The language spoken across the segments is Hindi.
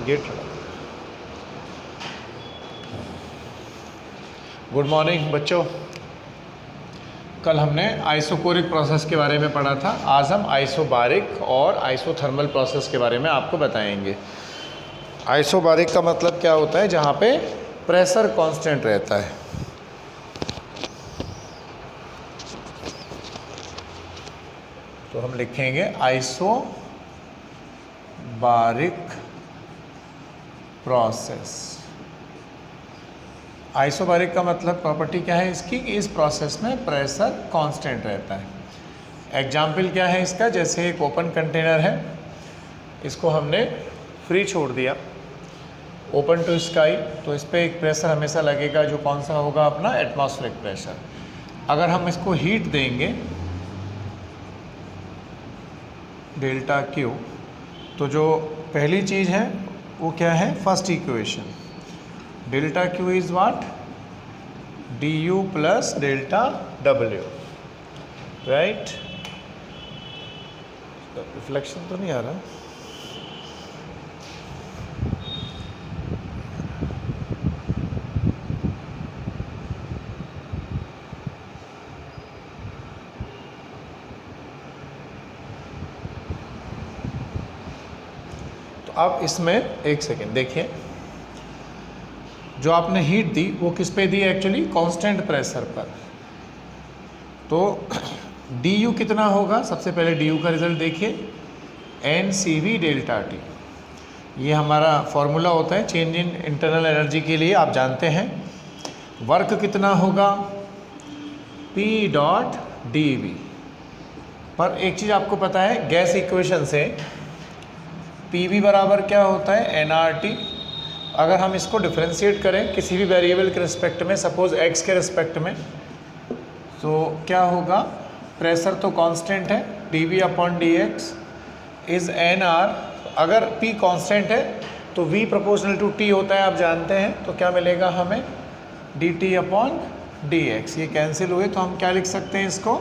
गेट। गुड मॉर्निंग बच्चों। कल हमने आइसोकोरिक प्रोसेस के बारे में पढ़ा था। आज हम आइसोबारिक और आइसोथर्मल प्रोसेस के बारे में आपको बताएंगे। आइसोबारिक का मतलब क्या होता है? जहाँ पे प्रेशर कांस्टेंट रहता है। तो हम लिखेंगे आइसोबारिक प्रोसेस। आइसोबारिक का मतलब प्रॉपर्टी क्या है इसकी? इस प्रोसेस में प्रेशर कांस्टेंट रहता है। एग्जाम्पल क्या है इसका? जैसे एक ओपन कंटेनर है, इसको हमने फ्री छोड़ दिया, ओपन टू स्काई, तो इस पर एक प्रेशर हमेशा लगेगा, जो कौन सा होगा? अपना एटमॉस्फेरिक प्रेशर। अगर हम इसको हीट देंगे डेल्टा क्यू, तो जो पहली चीज़ है वो क्या है? First equation, delta Q is what? D U plus delta W, right? Reflection तो नहीं आ रहा? तो अब इसमें एक सेकेंड देखिए, जो आपने हीट दी वो किस पे दी? एक्चुअली कांस्टेंट प्रेशर पर। तो डी यू कितना होगा? सबसे पहले डी यू का रिजल्ट देखिए, N C V delta T. ये हमारा फॉर्मूला होता है चेंज इन इंटरनल एनर्जी के लिए, आप जानते हैं। वर्क कितना होगा? P dot D V. पर एक चीज़ आपको पता है, गैस इक्वेशन से पी वी बराबर क्या होता है? N R T. अगर हम इसको डिफ्रेंशिएट करें किसी भी वेरिएबल के रिस्पेक्ट में, सपोज एक्स के रिस्पेक्ट में, तो क्या होगा? प्रेशर तो कांस्टेंट है, D V upon D X is N R. अगर पी कांस्टेंट है तो वी प्रोपोर्शनल टू टी होता है, आप जानते हैं। तो क्या मिलेगा हमें? D T upon D X. ये कैंसिल हुए तो हम क्या लिख सकते हैं इसको?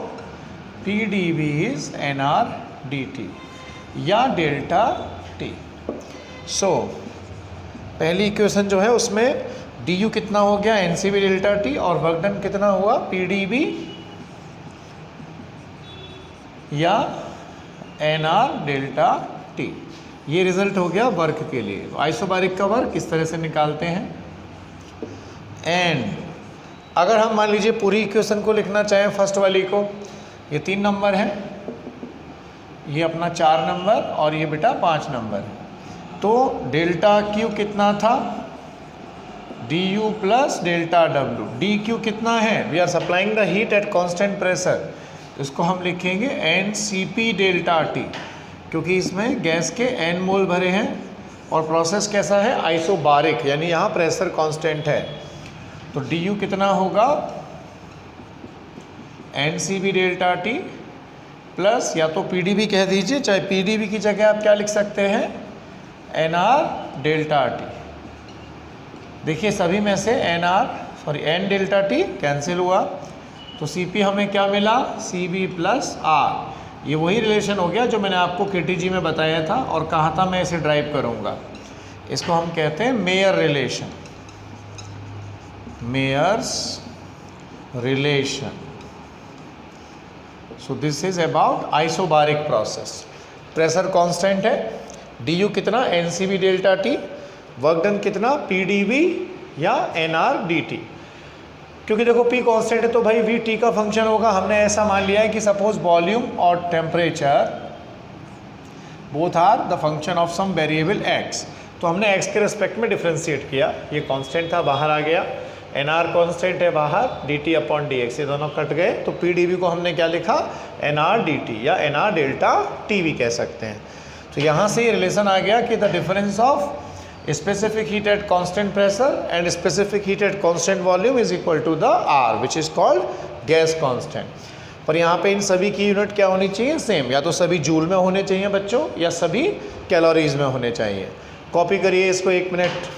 P D V is N R D T या डेल्टा टी। सो पहली इक्वेशन जो है उसमें डी यू कितना हो गया? N C B delta T, और वर्क डन कितना हुआ? पी डी बी या एन आर डेल्टा टी। ये रिजल्ट हो गया वर्क के लिए। आइसोबारिक का वर्क इस तरह से निकालते हैं। एंड अगर हम मान लीजिए पूरी इक्वेशन को लिखना चाहें, फर्स्ट वाली को, ये 3 नंबर है, ये अपना 4 नंबर, और ये बेटा 5 नंबर है। तो डेल्टा क्यू कितना था? D U plus delta W. D Q कितना है? We are supplying the heat at constant pressure, इसको हम लिखेंगे N C P delta T, क्योंकि इसमें गैस के एन मोल भरे हैं और प्रोसेस कैसा है? आइसोबारिक, यानी यहाँ प्रेशर कांस्टेंट है। तो डी यू कितना होगा? N C B delta T plus, या तो पी डी बी कह दीजिए, चाहे पी डी बी की जगह आप क्या लिख सकते हैं? N R delta T. देखिए सभी में से एन डेल्टा टी कैंसिल हुआ, तो सी पी हमें क्या मिला? C B plus R. ये वही रिलेशन हो गया जो मैंने आपको केटीजी में बताया था और कहा था मैं इसे ड्राइव करूँगा। इसको हम कहते हैं Mayer relation, Mayer's relation. So this is about isobaric process. Pressure constant है, डी यू कितना? N C B delta T, work done कितना? पी डी वी या एन आर डी टी। क्योंकि देखो पी कांस्टेंट है तो भाई वी टी का फंक्शन होगा। हमने ऐसा मान लिया है कि सपोज वॉल्यूम और temperature both are the function of some variable X, तो हमने एक्स के रिस्पेक्ट में डिफ्रेंशिएट किया। ये कांस्टेंट था, बाहर आ गया। एन आर कांस्टेंट है बाहर, D T upon D X, ये दोनों कट गए। तो पी डी वी को हमने क्या लिखा? एन आर डी टी या एन आर डेल्टा टी भी कह सकते हैं। तो यहाँ से ये रिलेशन आ गया कि the difference of specific heat at constant pressure and specific heat at constant volume is equal to the R, which is called gas constant। पर यहाँ पे इन सभी की यूनिट क्या होनी चाहिए? सेम। या तो सभी जूल में होने चाहिए बच्चों, या सभी कैलोरीज में होने चाहिए। कॉपी करिए इसको 1 मिनट।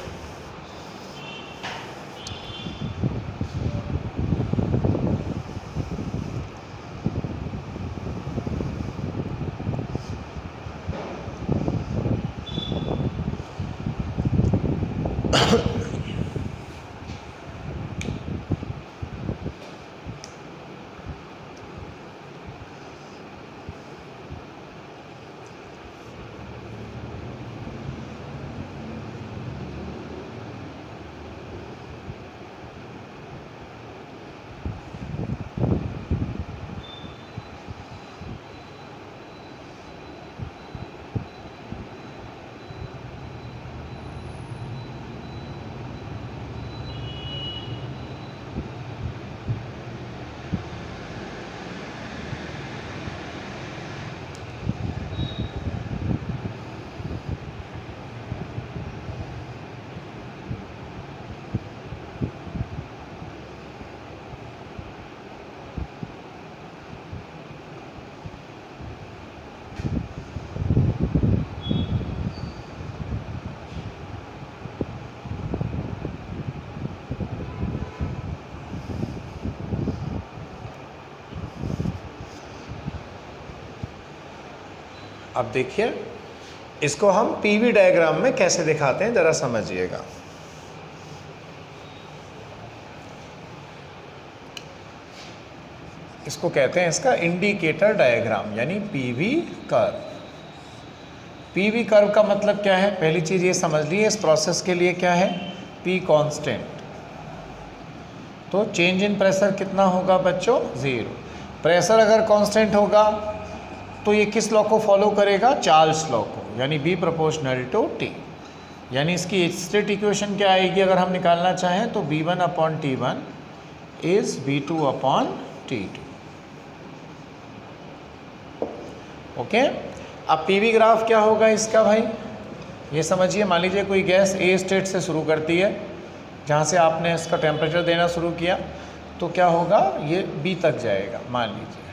अब देखिए इसको हम पीवी डायग्राम में कैसे दिखाते हैं, जरा समझिएगा। इसको कहते हैं इसका इंडिकेटर डायग्राम, यानी पीवी कर्व। पीवी कर्व का मतलब क्या है, पहली चीज ये समझ लीजिए, इस प्रोसेस के लिए क्या है, पी कांस्टेंट। तो चेंज इन प्रेशर कितना होगा बच्चों, 0। प्रेशर अगर कांस्टेंट होगा तो ये किस लॉ को फॉलो करेगा, चार्ल्स लॉ को, यानी बी प्रोपोर्शनल टू टी। यानी इसकी स्टेट इक्वेशन क्या आएगी अगर हम निकालना चाहें तो B1 upon T1 is B2 upon T2। Okay, अब पीवी ग्राफ क्या होगा इसका भाई, ये समझिए। मान लीजिए कोई गैस ए स्टेट से शुरू करती है, जहाँ से आपने इसका टेम्परेचर देना शुरू किया, तो क्या होगा, ये बी तक जाएगा मान लीजिए।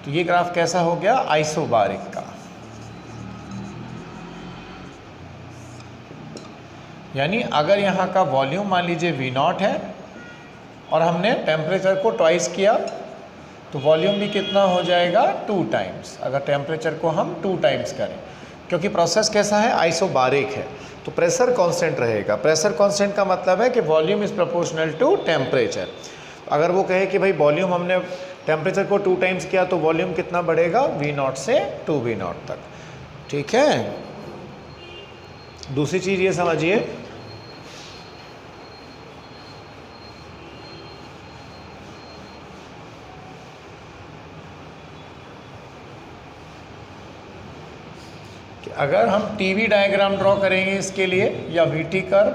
तो ये ग्राफ कैसा हो गया, आइसोबारिक का। यानी अगर यहाँ का वॉल्यूम मान लीजिए V0 है और हमने टेम्परेचर को ट्वाइस किया तो वॉल्यूम भी कितना हो जाएगा, 2 टाइम्स। अगर टेम्परेचर को हम 2 टाइम्स करें, क्योंकि प्रोसेस कैसा है, आइसोबारिक है, तो प्रेशर कांस्टेंट रहेगा। प्रेशर कांस्टेंट का मतलब है कि volume is proportional to temperature. अगर वो कहे कि भाई वॉल्यूम हमने टेम्परेचर को 2 टाइम्स किया तो वॉल्यूम कितना बढ़ेगा, V0 से 2V0 तक। ठीक है, दूसरी चीज़ ये समझिए, कि अगर हम टीवी डायग्राम ड्रॉ करेंगे इसके लिए या वीटी कर्व,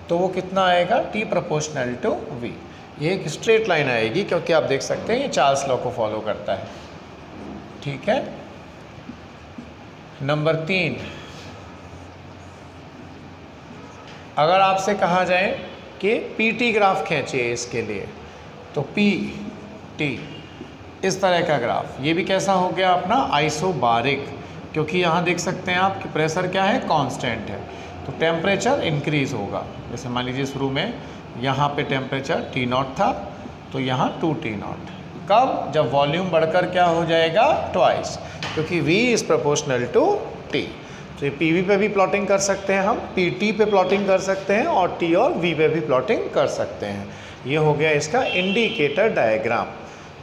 तो वो कितना आएगा, T प्रोपोर्शनल टू V। ये एक स्ट्रेट लाइन आएगी, क्योंकि आप देख सकते हैं ये चार्ल्स लॉ को फॉलो करता है। ठीक है, नंबर 3, अगर आपसे कहा जाए कि पीटी ग्राफ खींचिए इसके लिए, तो PT इस तरह का ग्राफ, ये भी कैसा हो गया अपना, आइसोबारिक, क्योंकि यहाँ देख सकते हैं आप कि प्रेशर क्या है, कांस्टेंट है, तो टेम्परेचर इंक्रीज होगा। जैसे मान लीजिए शुरू में यहाँ पे टेम्परेचर T0 था, तो यहाँ 2T0। कब, जब वॉल्यूम बढ़कर क्या हो जाएगा, ट्वाइस, क्योंकि V is proportional to T। तो ये PV पे भी प्लॉटिंग कर सकते हैं हम, PT पे प्लॉटिंग कर सकते हैं, और T और V पे भी प्लॉटिंग कर सकते हैं। ये हो गया इसका इंडिकेटर डायग्राम।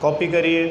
कॉपी करिए।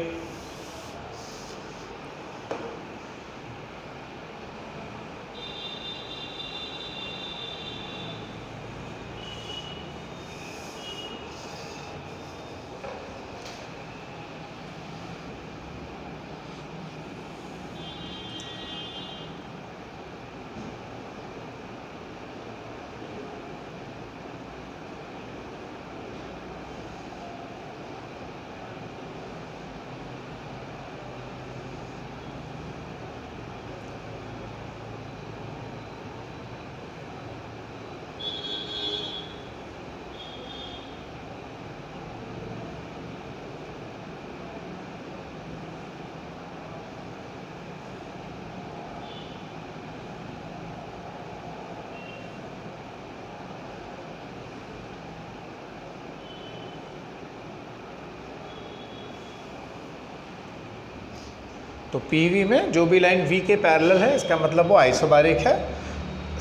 तो PV में जो भी लाइन V के पैरेलल है, इसका मतलब वो आइसोबारिक है।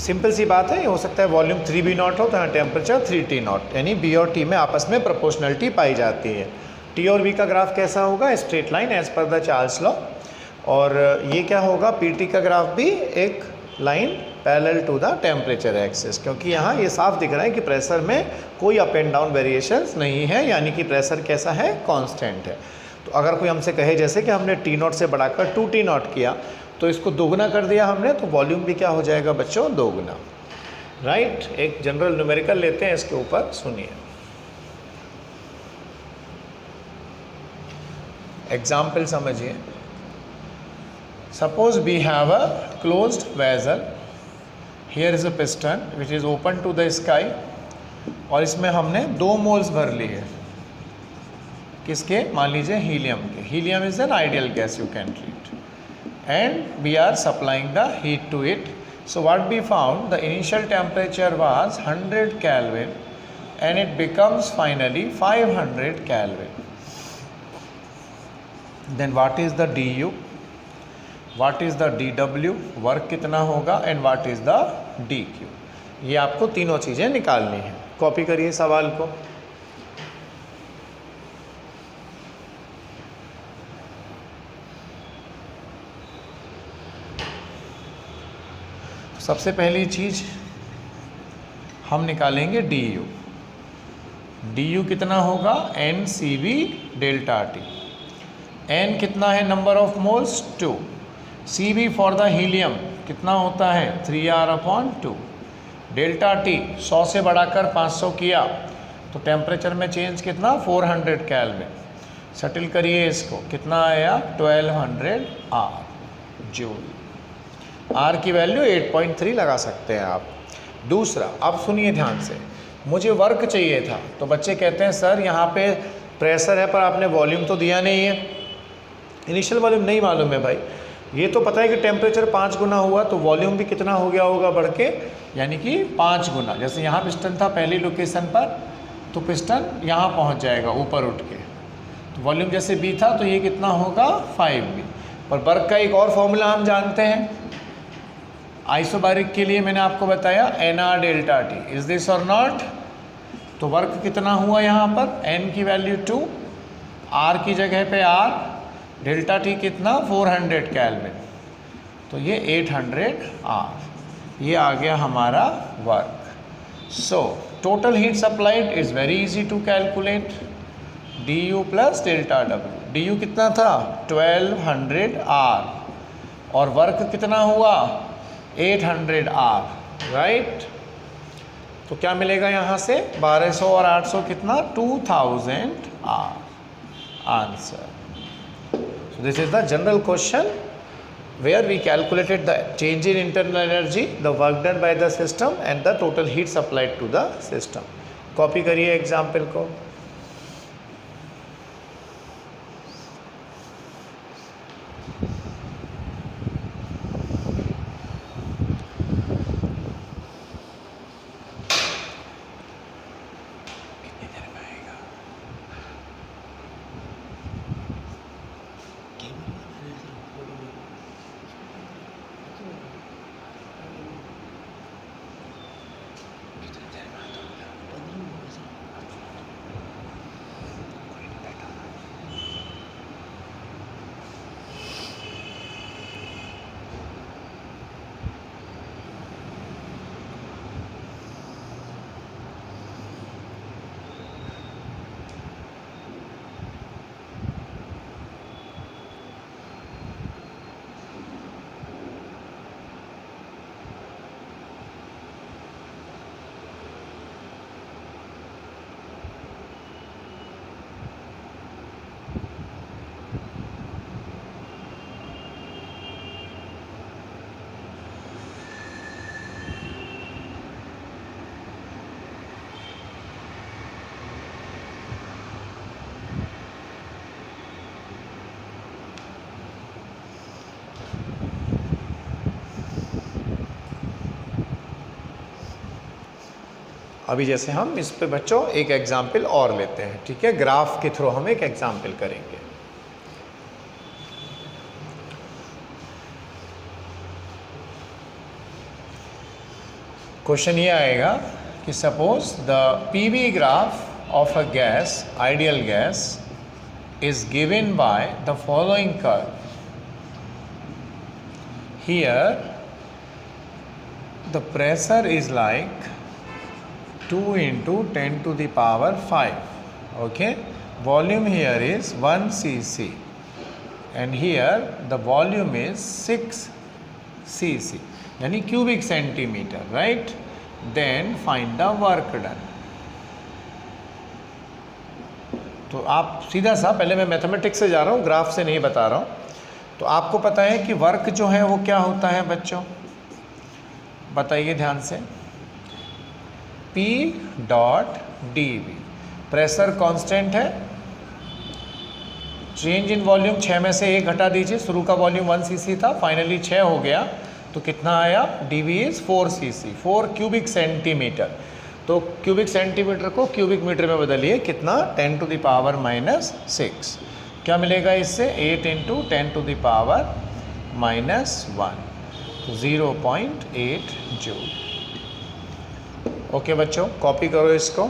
सिंपल सी बात है, ये हो सकता है वॉल्यूम 3B0 हो तो यहाँ टेम्परेचर 3T0, यानी B और T में आपस में प्रोपोर्शनलिटी पाई जाती है। T और V का ग्राफ कैसा होगा? Straight line as per the Charles law. और ये क्या होगा? PT का ग्राफ भी एक line parallel to the temperature axis, क्योंकि यहाँ ये साफ दिख रहा है कि प्रेशर में कोई अप एंड डाउन वेरिएशंस नहीं है, यानी कि प्रेशर कैसा है? कांस्टेंट है। तो अगर कोई हमसे कहे जैसे कि हमने T0 से बढ़ाकर 2T0 किया तो इसको दोगुना कर दिया हमने, तो वॉल्यूम भी क्या हो जाएगा बच्चों? दोगुना, राइट। एक जनरल न्यूमेरिकल लेते हैं इसके ऊपर, सुनिए। एग्जाम्पल समझिए। Suppose we have a closed vessel, here is a piston which is open to the sky, और इसमें हमने 2 मोल्स भर लिए। किसके? मान लीजिए हीलियम के। Helium is an ideal gas, you can treat, and we are supplying the heat to it. So what we found, the initial temperature was 100 Kelvin and it becomes finally 500 Kelvin. Then what is the du, what is the dw, work कितना होगा, and what is the dq। ये आपको तीनों चीज़ें निकालनी है। कॉपी करिए सवाल को। सबसे पहली चीज़ हम निकालेंगे du। du कितना होगा? NCV delta T. n कितना है? Number of moles 2। Cv for the helium कितना होता है? 3R/2। डेल्टा टी 100 से बढ़ाकर 500 किया तो टेम्परेचर में चेंज कितना? 400 केल्विन। सेटल करिए इसको, कितना आया? 1200 R जूल। R की वैल्यू 8.3 लगा सकते हैं आप। दूसरा, अब सुनिए ध्यान से, मुझे वर्क चाहिए था, तो बच्चे कहते हैं सर यहाँ पे प्रेशर है पर आपने वॉल्यूम तो दिया नहीं है। इनिशियल वॉल्यूम नहीं मालूम है भाई, ये तो पता है कि टेम्परेचर 5 गुना हुआ तो वॉल्यूम भी कितना हो गया होगा बढ़ के, यानी कि 5 गुना। जैसे यहाँ पिस्टन था पहली लोकेशन पर, तो पिस्टन यहाँ पहुँच जाएगा ऊपर उठ के, तो वॉल्यूम जैसे B था तो ये कितना होगा? 5B। पर वर्क का एक और फॉर्मूला हम जानते हैं आइसोबारिक के लिए, मैंने आपको बताया NR delta T. Is this और नॉट? तो वर्क कितना हुआ यहाँ पर? N की वैल्यू 2, R की जगह पे R, डेल्टा टी कितना? 400 केल्विन, तो ये 800 R। ये आ गया हमारा work. So total heat supplied is very easy to calculate, du plus delta W। du कितना था? 1200 R, और वर्क कितना हुआ? 800 R, राइट। तो क्या मिलेगा यहाँ से? 1200 और 800 कितना? 2000 R answer. So this is the general question where we calculated the change in internal energy, the work done by the system and the total heat supplied to the system. Copy करिए एग्जाम्पल को। अभी जैसे हम इस पे बच्चों एक एग्जाम्पल और लेते हैं, ठीक है? ग्राफ के थ्रू हम एक एग्जाम्पल करेंगे। क्वेश्चन ये आएगा कि suppose the PV graph of a gas, ideal gas, is given by the following curve. Here the pressure is like 2 into 10 to the power 5. Okay, volume here is 1 cc and here the volume is 6 cc, yani cubic centimeter, right? Then find the work done. तो आप सीधा सा, पहले मैं मैथमेटिक्स से जा रहा हूँ, ग्राफ से नहीं बता रहा हूँ। तो आपको पता है कि वर्क जो है वो क्या होता है बच्चों, बताइए ध्यान से। P dot D V, pressure constant है, चेंज इन वॉल्यूम 6 में से 1 घटा दीजिए, शुरू का वॉल्यूम 1 cc था, फाइनली 6 हो गया, तो कितना आया, D V is 4 cc, 4 cubic centimetre. तो क्यूबिक सेंटीमीटर को क्यूबिक मीटर में बदलिए, कितना, 10 टू द पावर -6। क्या मिलेगा इससे, 8 इंटू 10 टू द पावर -1, तो 0.8 जूल। ओके बच्चों, कॉपी करो इसको।